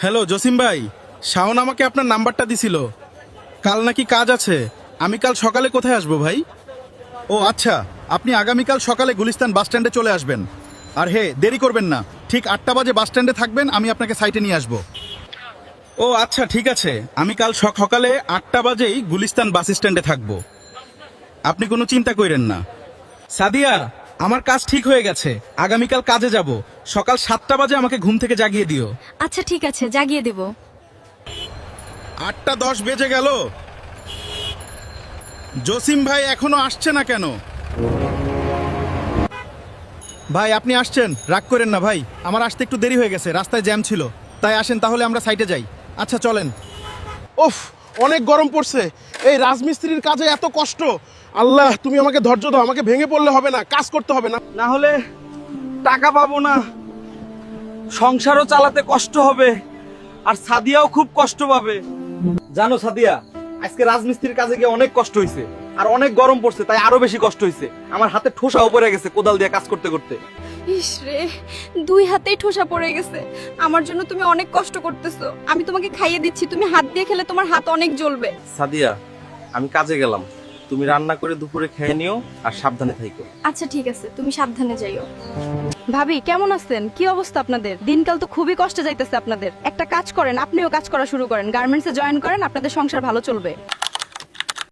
Hello Jasim ভাই, শাওন আমাকে আপনার নাম্বারটা দিছিল। কাল নাকি কাজ আছে, আমি কাল সকালে কোথায় আসবো ভাই? ও আচ্ছা, আপনি আগামীকাল সকালে গুলিস্তান বাস স্ট্যান্ডে চলে আসবেন। আর হে, দেরি করবেন না, ঠিক 8টা বাজে বাস স্ট্যান্ডে থাকবেন, আমি আপনাকে সাইটে নিয়ে আসবো। ও আচ্ছা ঠিক আছে, আমি কাল সকালে 8টা বাজেই গুলিস্তান বাস স্ট্যান্ডে থাকবো, আপনি কোনো চিন্তা করেন না। সাদিয়া, আমার কাজ ঠিক হয়ে গেছে, আগামীকাল কাজে যাব। সকাল 7টা বাজে আমাকে ঘুম থেকে জাগিয়ে দিও। আচ্ছা ঠিক আছে, জাগিয়ে দেব। 8টা 10 বেজে গেল, জসিম ভাই এখনো আসছে না কেন? ভাই আপনি আসছেন, রাগ করেন না ভাই, আমার আসতে একটু দেরি হয়ে গেছে, রাস্তায় জ্যাম ছিল। তাই আসেন তাহলে আমরা সাইটে যাই। আচ্ছা চলেন। উফ, অনেক গরম পড়ছে। এই রাজমিস্ত্রির কাজে এত কষ্ট। আল্লাহ, তুমি আমাকে ধৈর্য দাও, আমাকে ভেঙে পড়লে হবে না, কাজ করতে হবে না। না হলে টাকা পাবো না, সংসারও চালাতে কষ্ট হবে, আর সাদিয়াও খুব কষ্ট পাবে। জানো সাদিয়া, আজকে রাজমিস্ত্রির কাজে গিয়ে অনেক কষ্ট হয়েছে, আর অনেক গরম পড়ছে, তাই আরো বেশি কষ্ট হয়েছে। আমার হাতে ঠোসাও পড়ে গেছে কোদাল দিয়ে কাজ করতে করতে। ইস রে, 2 হাতেই ঠোসা পড়ে গেছে। আমার জন্য তুমি অনেক কষ্ট করতেছো। আমি তোমাকে খাইয়ে দিচ্ছি, তুমি হাত দিয়ে খেলে তোমার হাত অনেক জ্বলবে। সাদিয়া, আমি কাজে গেলাম, তুমি রান্না করে দুপুরে খেয়ে নিও, আর সাবধানে থাইকো। আচ্ছা ঠিক আছে, তুমি সাবধানে যাইও। ভাবি কেমন আছেন? কি অবস্থা আপনাদের? দিনকাল তো খুবই কষ্টে যাইতেছে আপনাদের। একটা কাজ করেন, আপনিও কাজ করা শুরু করেন, গার্মেন্টসে জয়েন করেন, আপনাদের সংসার ভালো চলবে।